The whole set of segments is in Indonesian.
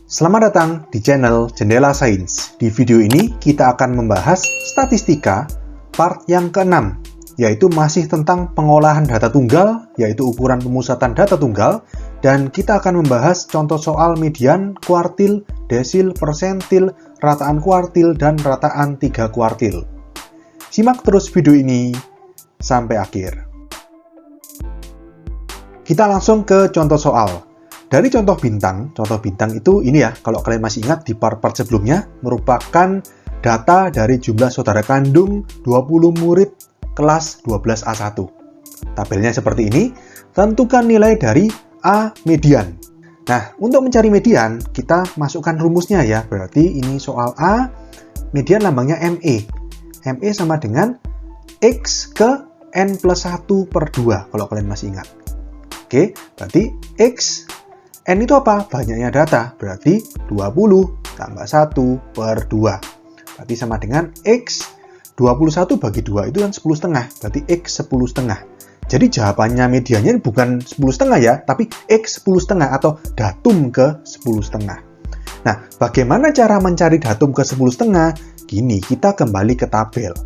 Selamat datang di channel Jendela Sains. Di video ini kita akan membahas statistika part yang ke-6, yaitu masih tentang pengolahan data tunggal, yaitu ukuran pemusatan data tunggal, dan kita akan membahas contoh soal median, kuartil, desil, persentil, rataan kuartil, dan rataan 3 kuartil. Simak terus video ini sampai akhir. Kita langsung ke contoh soal. Dari contoh bintang itu ini ya, kalau kalian masih ingat di part-part sebelumnya, merupakan data dari jumlah saudara kandung 20 murid kelas 12A1. Tabelnya seperti ini, tentukan nilai dari A median. Nah, untuk mencari median, kita masukkan rumusnya ya, berarti ini soal A, median lambangnya ME. ME sama dengan X ke N plus 1 per 2, kalau kalian masih ingat. Oke, berarti X, N itu apa? Banyaknya data, berarti 20 tambah 1 per 2. Berarti sama dengan X, 21 bagi 2 itu kan 10,5, berarti X 10,5. Jadi jawabannya mediannya bukan 10,5 ya, tapi X 10,5 atau datum ke 10,5. Nah, bagaimana cara mencari datum ke 10,5? Gini, kita kembali ke tabel.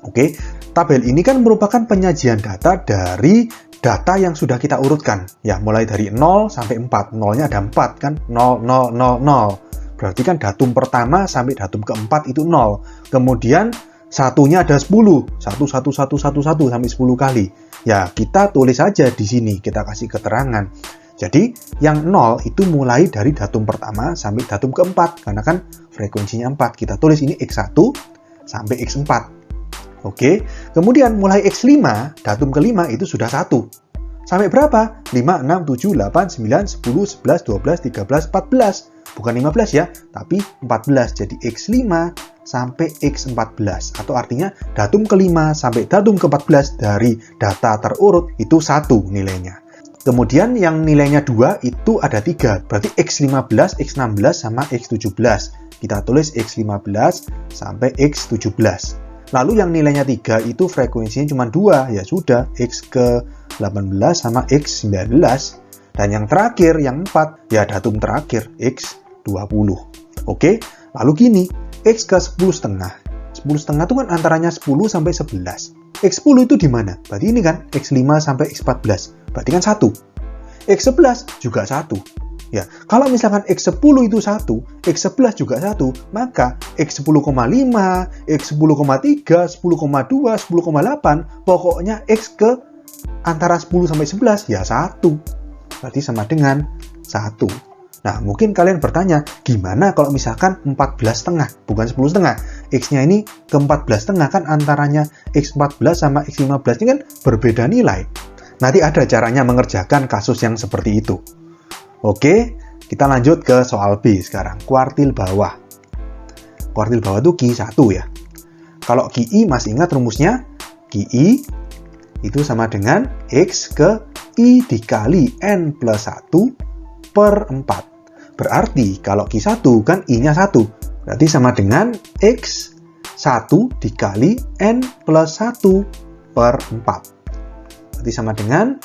Oke, tabel ini kan merupakan penyajian data dari data yang sudah kita urutkan. Ya, mulai dari 0 sampai 4. 0-nya ada 4 kan? 0, 0, 0, 0. Berarti kan datum pertama sampai datum keempat itu 0. Kemudian satunya ada 10. 1, 1, 1, 1, 1 sampai 10 kali. Ya, kita tulis aja di sini. Kita kasih keterangan. Jadi, yang 0 itu mulai dari datum pertama sampai datum keempat. Karena kan frekuensinya 4. Kita tulis ini X1 sampai X4. Oke, kemudian mulai X5, datum ke-5 itu sudah 1. Sampai berapa? 5, 6, 7, 8, 9, 10, 11, 12, 13, 14. Bukan 15 ya, tapi 14. Jadi X5 sampai X14. Atau artinya datum ke-5 sampai datum ke-14 dari data terurut itu 1 nilainya. Kemudian yang nilainya 2 itu ada 3. Berarti X15, X16, sama X17. Kita tulis X15 sampai X17. Lalu yang nilainya 3 itu frekuensinya cuma 2, ya sudah, X ke 18 sama X19. Dan yang terakhir, yang 4, ya datum terakhir, X20. Oke, lalu gini, X ke 10,5. 10,5 itu kan antaranya 10 sampai 11. X10 itu di mana? Berarti ini kan, X5 sampai X14. Berarti kan 1. X11 juga 1. Ya, kalau misalkan X10 itu 1, X11 juga 1, maka X10,5, X10,3, 10,2, 10,8, pokoknya X ke antara 10 sampai 11, ya 1. Berarti sama dengan 1. Nah, mungkin kalian bertanya, gimana kalau misalkan 14,5, bukan 10,5? X-nya ini ke 14,5 kan antaranya X14 sama X15 ini kan berbeda nilai. Nanti ada caranya mengerjakan kasus yang seperti itu. Oke, kita lanjut ke soal B sekarang. Kuartil bawah. Kuartil bawah itu Q1 ya. Kalau QI masih ingat rumusnya? QI itu sama dengan X ke I dikali N plus 1 per 4. Berarti kalau Q1 kan I-nya 1. Berarti sama dengan X1 dikali N plus 1 per 4. Berarti sama dengan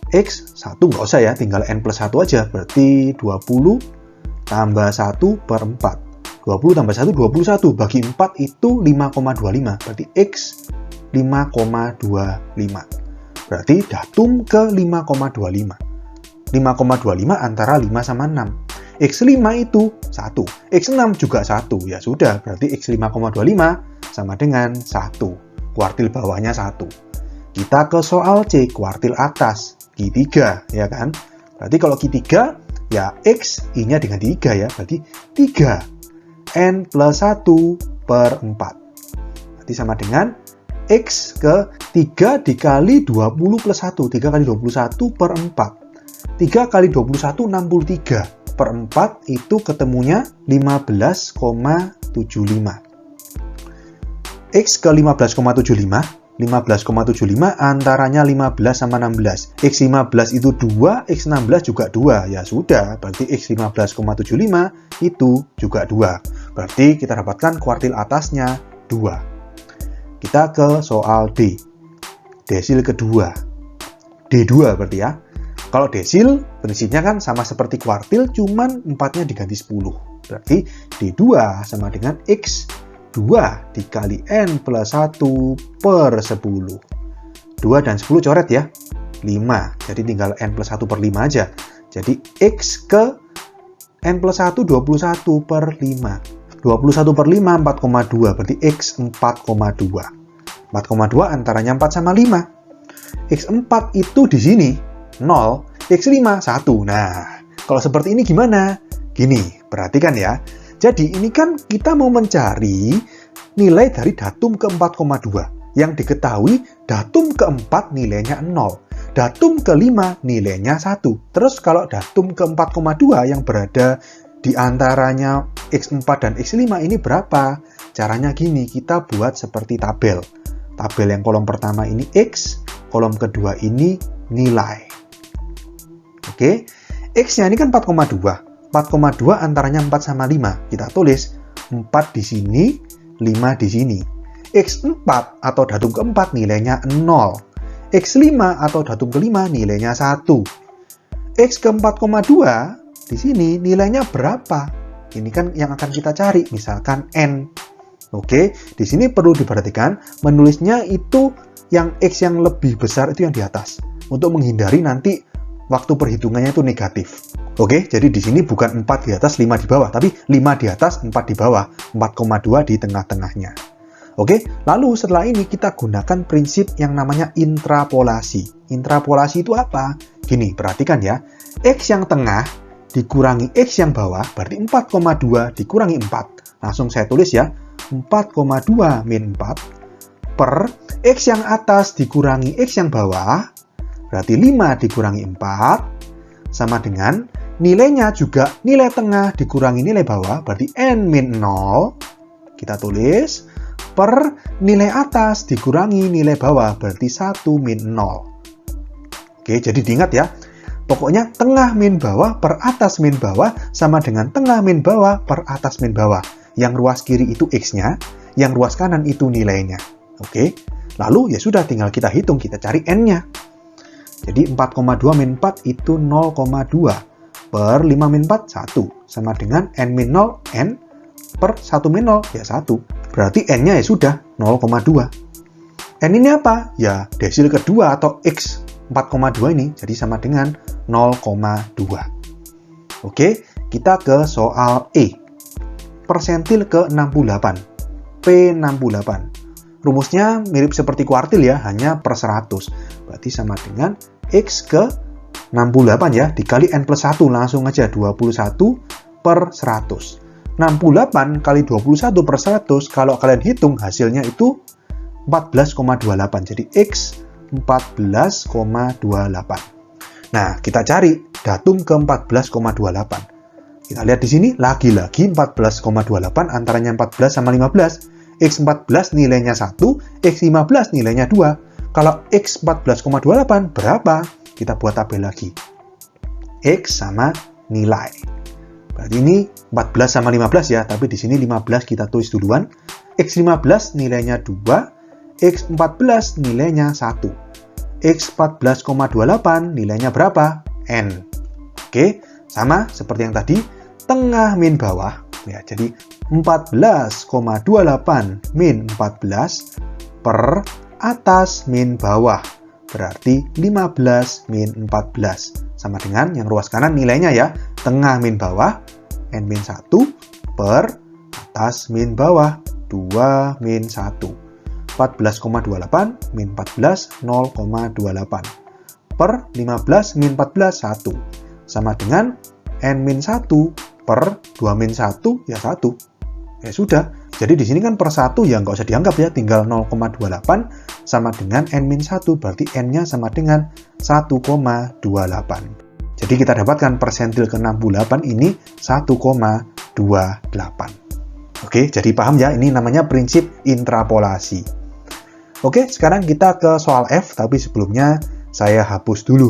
X1 nggak usah ya, tinggal N plus 1 aja. Berarti 20 tambah 1 per 4. 20 tambah 1, 21. Bagi 4 itu 5,25. Berarti X 5,25. Berarti datum ke 5,25. 5,25 antara 5 sama 6. X5 itu 1. X6 juga 1. Ya sudah, berarti X 5,25 sama dengan 1. Kuartil bawahnya 1. Kita ke soal C, kuartil atas. Q3, ya kan? Berarti kalau Q3, ya X, I-nya dengan 3 ya. Berarti 3 N plus 1 per 4. Berarti sama dengan X ke 3 dikali 20 plus 1. 3 kali 21 per 4. 3 kali 21, 63. Per 4 itu ketemunya 15,75. X ke 15,75. 15,75 antaranya 15 sama 16. X15 itu 2, X16 juga 2. Ya sudah, berarti X15,75 itu juga 2. Berarti kita dapatkan kuartil atasnya 2. Kita ke soal D. Desil kedua. D2 berarti ya. Kalau desil, prinsipnya kan sama seperti kuartil, cuman 4-nya diganti 10. Berarti D2 sama dengan X2 dikali N plus 1 per 10. 2 dan 10 coret ya, 5. Jadi tinggal N plus 1 per 5 aja. Jadi X ke N plus 1, 21 per 5. 21 per 5, 4,2. Berarti X 4,2. 4,2 antaranya 4 sama 5. X4 itu di sini 0, X5 1. Nah, kalau seperti ini gimana? Gini, perhatikan ya. Jadi ini kan kita mau mencari nilai dari datum ke 4,2. Yang diketahui datum keempat nilainya 0. Datum kelima nilainya 1. Terus kalau datum ke 4,2 yang berada di antaranya X4 dan X5 ini berapa? Caranya gini, kita buat seperti tabel. Tabel yang kolom pertama ini X, kolom kedua ini nilai. Oke, X-nya ini kan 4,2. 4,2 antaranya 4 sama 5. Kita tulis 4 di sini, 5 di sini. X4 atau datum keempat nilainya 0. X5 atau datum kelima nilainya 1. X ke 4,2 di sini nilainya berapa? Ini kan yang akan kita cari, misalkan N. Oke, di sini perlu diperhatikan menulisnya itu yang X yang lebih besar itu yang di atas. Untuk menghindari nanti waktu perhitungannya itu negatif. Oke, jadi di sini bukan 4 di atas, 5 di bawah, tapi 5 di atas, 4 di bawah, 4,2 di tengah-tengahnya. Oke, lalu setelah ini kita gunakan prinsip yang namanya intrapolasi. Intrapolasi itu apa? Gini, perhatikan ya. X yang tengah dikurangi X yang bawah, berarti 4,2 dikurangi 4. Langsung saya tulis ya, 4,2 min 4 per X yang atas dikurangi X yang bawah, berarti 5 dikurangi 4, sama dengan nilainya juga nilai tengah dikurangi nilai bawah, berarti N min 0, kita tulis, per nilai atas dikurangi nilai bawah, berarti 1 min 0. Oke, jadi diingat ya, pokoknya tengah min bawah per atas min bawah sama dengan tengah min bawah per atas min bawah. Yang ruas kiri itu X-nya, yang ruas kanan itu nilainya. Oke, lalu ya sudah tinggal kita hitung, kita cari N-nya. Jadi 4,2 min 4 itu 0,2 per 5 min 4, 1. Sama dengan N min 0, N per 1 min 0, ya 1. Berarti N-nya ya sudah 0,2. N ini apa? Ya desil kedua atau X 4,2 ini, jadi sama dengan 0,2. Oke, kita ke soal E. Persentil ke 68. P68. Rumusnya mirip seperti kuartil ya, hanya per 100. Berarti sama dengan X ke 68 ya, dikali N plus 1, langsung aja 21 per 100. 68 kali 21 per 100, kalau kalian hitung hasilnya itu 14,28. Jadi X 14,28. Nah, kita cari datum ke 14,28. Kita lihat di sini, lagi-lagi 14,28 antaranya 14 sama 15. X14 nilainya 1, X15 nilainya 2. Kalau X14,28 berapa? Kita buat tabel lagi. X sama nilai. Berarti ini 14 sama 15 ya, tapi di sini 15 kita tulis duluan. X15 nilainya 2, X14 nilainya 1. X14,28 nilainya berapa? N. Oke, sama seperti yang tadi, tengah min bawah. Ya, jadi 14,28 min 14 per atas min bawah. Berarti 15 min 14. Sama dengan yang ruas kanan nilainya ya, tengah min bawah, N min 1 per atas min bawah, 2 min 1. 14,28 min 14, 0,28. Per 15 min 14, 1. Sama dengan N min 1 per 2 min 1, ya 1. Ya sudah. Jadi di sini kan per 1 ya nggak usah dianggap ya, tinggal 0,28 sama dengan N min 1, berarti N-nya sama dengan 1,28. Jadi kita dapatkan persentil ke 68 ini 1,28. Oke, jadi paham ya, ini namanya prinsip intrapolasi. Oke, sekarang kita ke soal F, tapi sebelumnya saya hapus dulu.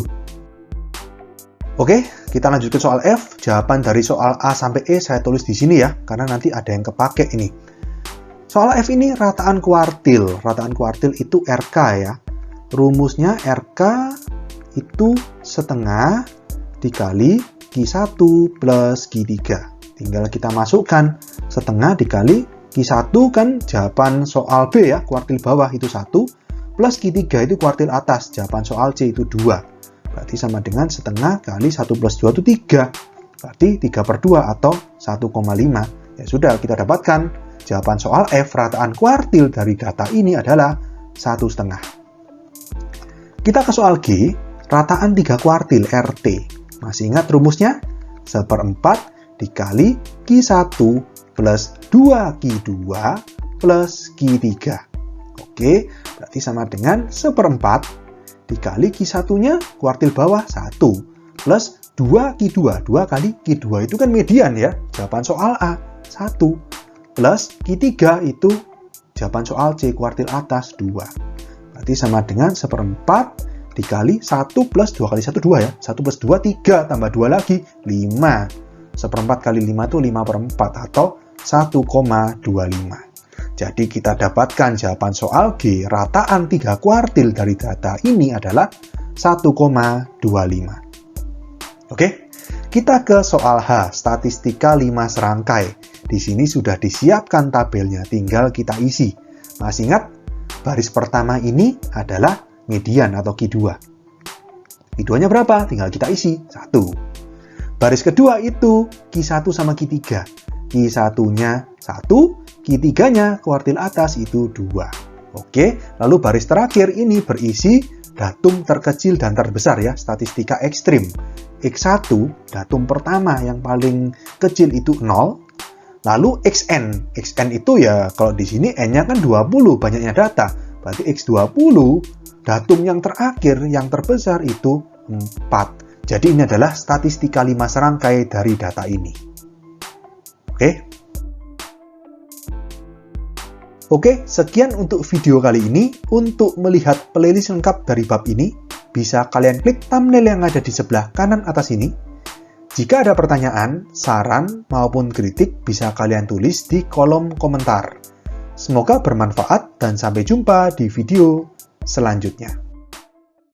Oke, kita lanjut ke soal F. Jawaban dari soal A sampai E saya tulis di sini ya, karena nanti ada yang kepake ini. Soal F ini rataan kuartil. Rataan kuartil itu RK ya. Rumusnya RK itu setengah dikali Q1 plus Q3. Tinggal kita masukkan setengah dikali Q1 kan jawaban soal B ya, kuartil bawah itu 1, plus Q3 itu kuartil atas, jawaban soal C itu 2. Berarti sama dengan setengah kali 1 plus 2 itu 3. Berarti 3/2 atau 1,5. Ya sudah, kita dapatkan jawaban soal F rataan kuartil dari data ini adalah 1,5. Kita ke soal G, rataan 3 kuartil RT. Masih ingat rumusnya? 1/4 dikali Q1 plus 2Q2 plus Q3. Oke, berarti sama dengan 1/4 dikali Q1-nya kuartil bawah 1 plus 2Q2. 2 kali Q2 itu kan median ya, jawaban soal A 1 plus Q3 itu jawaban soal C kuartil atas 2. Berarti sama dengan 1/4 dikali 1 plus 2 kali 1 2 ya. 1 plus 2 3 tambah 2 lagi 5. 1/4 kali 5 itu 5/4 atau 1,25. Jadi kita dapatkan jawaban soal G rataan 3 kuartil dari data ini adalah 1,25. Oke, kita ke soal H, statistika 5 serangkai. Di sini sudah disiapkan tabelnya, tinggal kita isi. Masih ingat, baris pertama ini adalah median atau Q2. Q2-nya berapa? Tinggal kita isi, 1. Baris kedua itu Q1 sama Q3. Q1-nya 1, Q3-nya kuartil atas itu 2. Oke, lalu baris terakhir ini berisi datum terkecil dan terbesar ya, statistika ekstrim. X1, datum pertama yang paling kecil itu 0. Lalu XN. XN itu ya, kalau di sini N-nya kan 20, banyaknya data. Berarti X20, datum yang terakhir, yang terbesar itu 4. Jadi ini adalah statistika 5 serangkai dari data ini. Oke, sekian untuk video kali ini. Untuk melihat playlist lengkap dari bab ini, bisa kalian klik thumbnail yang ada di sebelah kanan atas ini. Jika ada pertanyaan, saran, maupun kritik, bisa kalian tulis di kolom komentar. Semoga bermanfaat dan sampai jumpa di video selanjutnya.